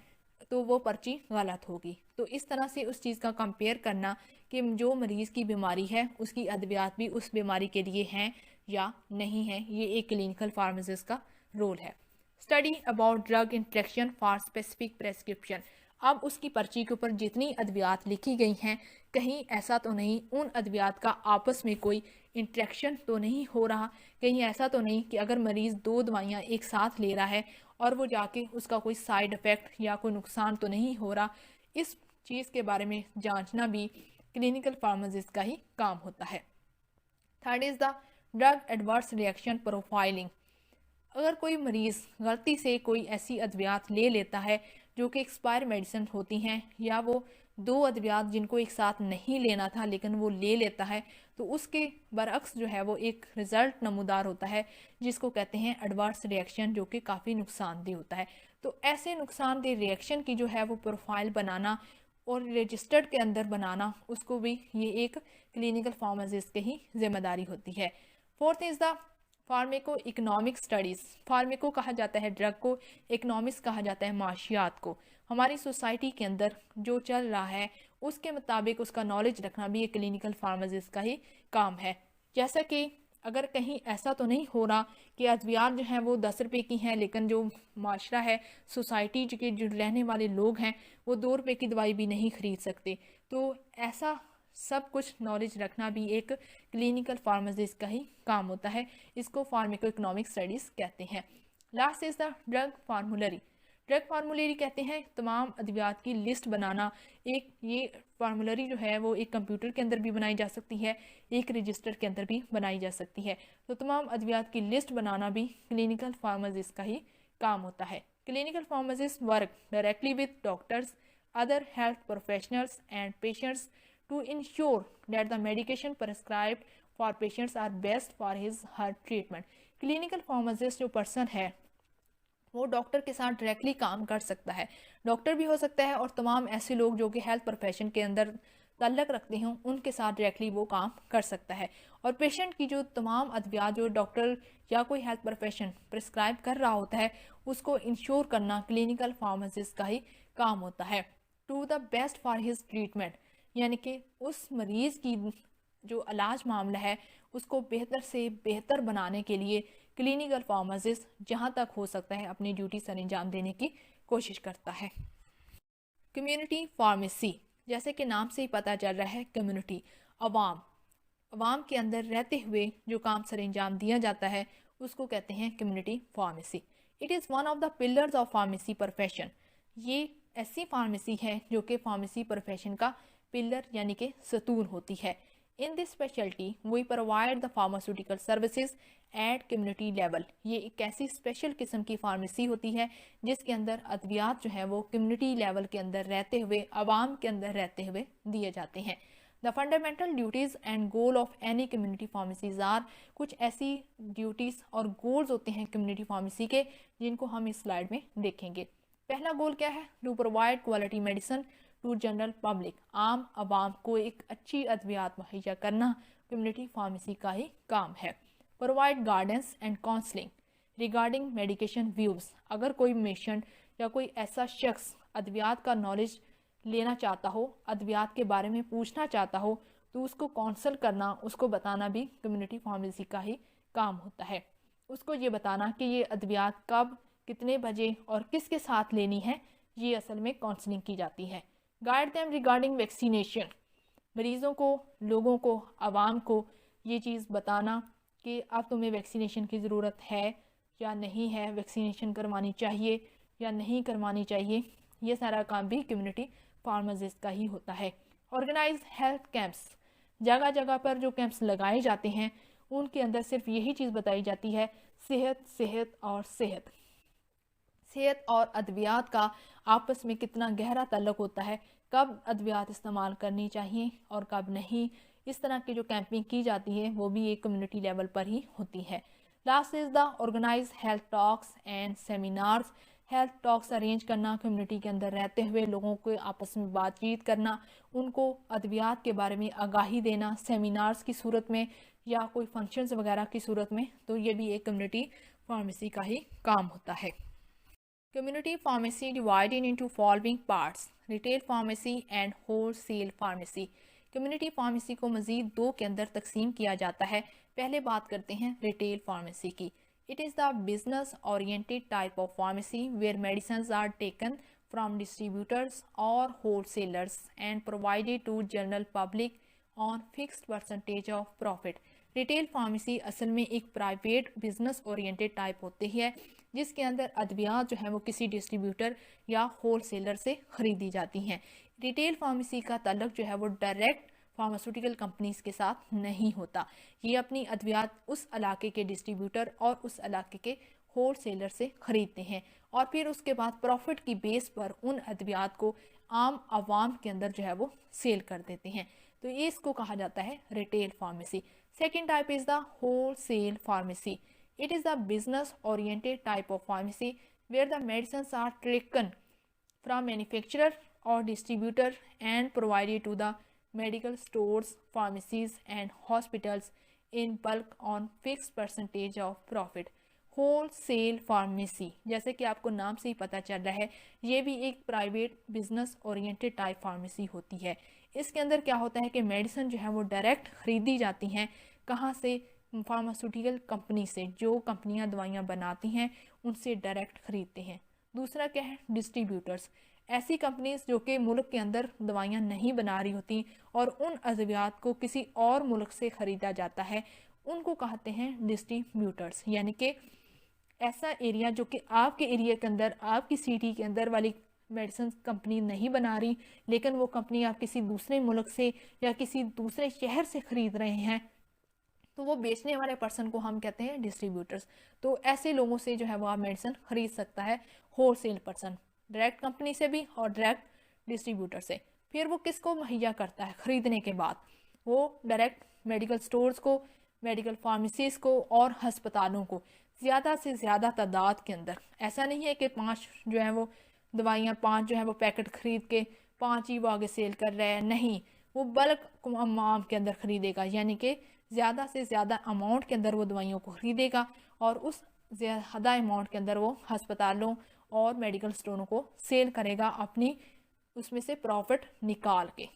तो वो पर्ची गलत होगी। तो इस तरह से उस चीज़ का कंपेयर करना कि जो मरीज़ की बीमारी है उसकी अद्वियात भी उस बीमारी के लिए हैं या नहीं है, ये एक क्लिनिकल फार्मासिस्ट का रोल है। Study about drug interaction for specific prescription, अब उसकी पर्ची के ऊपर जितनी अद्वियात लिखी गई हैं कहीं ऐसा तो नहीं उन अद्वियात का आपस में कोई इंट्रैक्शन तो नहीं हो रहा, कहीं ऐसा तो नहीं कि अगर मरीज़ 2 दवाइयाँ एक साथ ले रहा है और वो जाके उसका कोई साइड इफ़ेक्ट या कोई नुकसान तो नहीं हो रहा। इस चीज़ के बारे में जांचना भी क्लिनिकल फार्मासिस्ट का ही काम होता है। Third is the drug adverse reaction profiling, अगर कोई मरीज़ गलती से कोई ऐसी अद्वियात ले लेता है जो कि एक्सपायर मेडिसिन होती हैं या वो 2 अद्वियात जिनको एक साथ नहीं लेना था लेकिन वो ले लेता है, तो उसके बरअक्स जो है वो एक रिज़ल्ट नमूदार होता है जिसको कहते हैं एडवर्स रिएक्शन, जो कि काफ़ी नुकसानदेह होता है। तो ऐसे नुकसानदेह रिएक्शन की जो है वो प्रोफाइल बनाना और रजिस्टर्ड के अंदर बनाना, उसको भी ये एक क्लिनिकल फार्मासिस्ट की ही जिम्मेदारी होती है। Fourth is the pharmaco economic studies, pharmaco कहा जाता है ड्रग को, इकोनॉमिक्स कहा जाता है माशियात को। हमारी सोसाइटी के अंदर जो चल रहा है उसके मुताबिक उसका नॉलेज रखना भी एक क्लिनिकल फार्मासिस्ट का ही काम है। जैसा कि अगर कहीं ऐसा तो नहीं हो रहा कि अद्वियात जो हैं वो 10 रुपये की हैं लेकिन जो माशरा है सोसाइटी के जो रहने वाले लोग हैं वो 2 रुपये की दवाई भी नहीं खरीद सकते, तो ऐसा सब कुछ नॉलेज रखना भी एक क्लिनिकल फार्मासिस्ट का ही काम होता है। इसको फार्मेको इकोनॉमिक स्टडीज़ कहते हैं। Last is the drug फार्मूलरी, drug फार्मूलरी कहते हैं तमाम अद्वियात की लिस्ट बनाना। एक ये फार्मूलरी जो है वो एक कंप्यूटर के अंदर भी बनाई जा सकती है, एक रजिस्टर के अंदर भी बनाई जा सकती है। तो तमाम अद्वियात की लिस्ट बनाना भी क्लिनिकल फार्मासिस्ट का ही काम होता है। Clinical pharmacist work directly with doctors, other health professionals and patients to ensure that the medication prescribed for patients are best for his her treatment. Clinical pharmacist जो पर्सन है वो doctor के साथ डायरेक्टली काम कर सकता है, डॉक्टर भी हो सकता है और तमाम ऐसे लोग जो कि हेल्थ प्रोफेशन के अंदर ताल्लुक़ रखते हों उनके साथ डायरेक्टली वो काम कर सकता है। और पेशेंट की जो तमाम अद्वियात जो डॉक्टर या कोई हेल्थ प्रोफेशन प्रिस्क्राइब कर रहा होता है उसको इंश्योर करना क्लिनिकल फार्मासिस्ट का ही काम होता है। To the best for his treatment, यानी कि उस मरीज़ की जो इलाज मामला है उसको बेहतर से बेहतर बनाने के लिए क्लिनिकल फार्मासिस्ट जहाँ तक हो सकता है अपनी ड्यूटी सर अंजाम देने की कोशिश करता है। कम्युनिटी फार्मेसी, जैसे कि नाम से ही पता चल रहा है, कम्युनिटी अवाम के अंदर रहते हुए जो काम सर अंजाम दिया जाता है उसको कहते हैं community pharmacy. It is one of the pillars of pharmacy profession. ये ऐसी फार्मेसी है जो कि फार्मेसी प्रोफेशन का पिलर यानी कि सतून होती है। In this speciality we provide the pharmaceutical services at community level. ये एक ऐसी स्पेशल किस्म की फार्मेसी होती है जिसके अंदर अद्वियात जो है वो कम्युनिटी लेवल के अंदर रहते हुए आवाम के अंदर रहते हुए दिए जाते हैं। The fundamental duties and goal of any community pharmacies are, कुछ ऐसी ड्यूटीज़ और गोल्स होते हैं कम्युनिटी फार्मेसी के जिनको हम इस स्लाइड में देखेंगे। पहला गोल क्या है? To provide quality medicine to general public. आम आवाम को एक अच्छी अद्वियात मुहैया करना कम्युनिटी फार्मेसी का ही काम है। Provide guidance and counselling regarding medication views. अगर कोई पेशेंट या कोई ऐसा शख्स अद्वियात का नॉलेज लेना चाहता हो, अद्वियात के बारे में पूछना चाहता हो, तो उसको काउंसल करना, उसको बताना भी कम्युनिटी फार्मेसी का ही काम होता है। उसको ये बताना कि ये अद्वियात कब, कितने बजे और किसके साथ लेनी है, ये असल में काउंसलिंग की जाती है। गाइड देम रिगार्डिंग वैक्सीनेशन, मरीज़ों को, लोगों को, आवाम को ये चीज़ बताना कि अब तुम्हें वैक्सीनेशन की ज़रूरत है या नहीं है, वैक्सीनेशन करवानी चाहिए या नहीं करवानी चाहिए, ये सारा काम भी कम्युनिटी फार्मासिस्ट का ही होता है। ऑर्गेनाइज हेल्थ कैंप्स, जगह जगह पर जो कैंप्स लगाए जाते हैं उनके अंदर सिर्फ यही चीज़ बताई जाती है, सेहत सेहत और सेहत। सेहत और अद्वियात का आपस में कितना गहरा ताल्लुक़ होता है, कब अद्वियात इस्तेमाल करनी चाहिए और कब नहीं, इस तरह की जो कैंपिंग की जाती है वो भी एक कम्युनिटी लेवल पर ही होती है। Last is the organize health talks and seminars. Health talks arrange करना, कम्युनिटी के अंदर रहते हुए लोगों को आपस में बातचीत करना, उनको अद्वियात के बारे में आगाही देना सेमिनार्स की सूरत में या कोई फंक्शंस वगैरह की सूरत में, तो ये भी एक कम्युनिटी फार्मेसी का ही काम होता है। Community pharmacy divided into following parts, retail pharmacy and wholesale pharmacy. Community pharmacy को मज़ीद दो के अंदर तकसीम किया जाता है। पहले बात करते हैं रिटेल फार्मेसी की। It is the business oriented type of pharmacy where medicines are taken from distributors और wholesalers and provided to general public on fixed percentage of profit. Retail pharmacy असल में एक प्राइवेट बिजनेस ओरिएंटेड टाइप होती है जिसके अंदर अद्वियात जो है वो किसी डिस्ट्रीब्यूटर या होलसेलर से ख़रीदी जाती हैं। रिटेल फार्मेसी का ताल्लुक जो है वो डायरेक्ट फार्मास्यूटिकल कंपनीज के साथ नहीं होता। ये अपनी अद्वियात उस इलाके के डिस्ट्रीब्यूटर और उस इलाके के होलसेलर से ख़रीदते हैं और फिर उसके बाद प्रॉफिट की बेस पर उन अद्वियात को आम आवाम के अंदर जो है वो सेल कर देते हैं। तो ये इसको कहा जाता है retail pharmacy. Second type is the wholesale pharmacy. It is a business-oriented type of pharmacy where the medicines are taken from manufacturer or distributor and provided to the medical stores, pharmacies and hospitals in bulk on fixed percentage of profit. Wholesale pharmacy, जैसे कि आपको नाम से ही पता चल रहा है, ये भी एक private business oriented type pharmacy होती है। इसके अंदर क्या होता है कि मेडिसिन जो है वो डायरेक्ट ख़रीदी जाती हैं। कहाँ से? फार्मास्यूटिकल कंपनी से, जो कंपनियां दवाइयां बनाती हैं उनसे डायरेक्ट ख़रीदते हैं। दूसरा क्या है? डिस्ट्रीब्यूटर्स, ऐसी कंपनीज जो कि मुल्क के अंदर दवाइयां नहीं बना रही होती और उन अद्वियात को किसी और मुल्क से ख़रीदा जाता है, उनको कहते हैं डिस्ट्रीब्यूटर्स। यानी कि ऐसा एरिया जो कि आपके एरिया के अंदर, आपकी सिटी के अंदर वाली मेडिसिन कंपनी नहीं बना रही, लेकिन वो कंपनी आप किसी दूसरे मुल्क से या किसी दूसरे शहर से ख़रीद रहे हैं, तो वो बेचने वाले पर्सन को हम कहते हैं डिस्ट्रीब्यूटर्स। तो ऐसे लोगों से जो है वो आप मेडिसिन ख़रीद सकता है होलसेल पर्सन, डायरेक्ट कंपनी से भी और डायरेक्ट डिस्ट्रीब्यूटर से। फिर वो किसको मुहैया करता है ख़रीदने के बाद? वो डायरेक्ट मेडिकल स्टोर्स को, मेडिकल फार्मेसीज़ को और हस्पतालों को ज़्यादा से ज़्यादा तादाद के अंदर। ऐसा नहीं है कि 5 जो है वो दवाइयाँ, 5 जो है वो पैकेट ख़रीद के 5 ही वो आगे सेल कर रहे हैं, नहीं, वो बल्क अमाउंट के अंदर खरीदेगा, यानी कि ज़्यादा से ज़्यादा अमाउंट के अंदर वो दवाइयों को खरीदेगा और उस ज़्यादा अमाउंट के अंदर वो अस्पतालों और मेडिकल स्टोरों को सेल करेगा अपनी उसमें से प्रॉफिट निकाल के।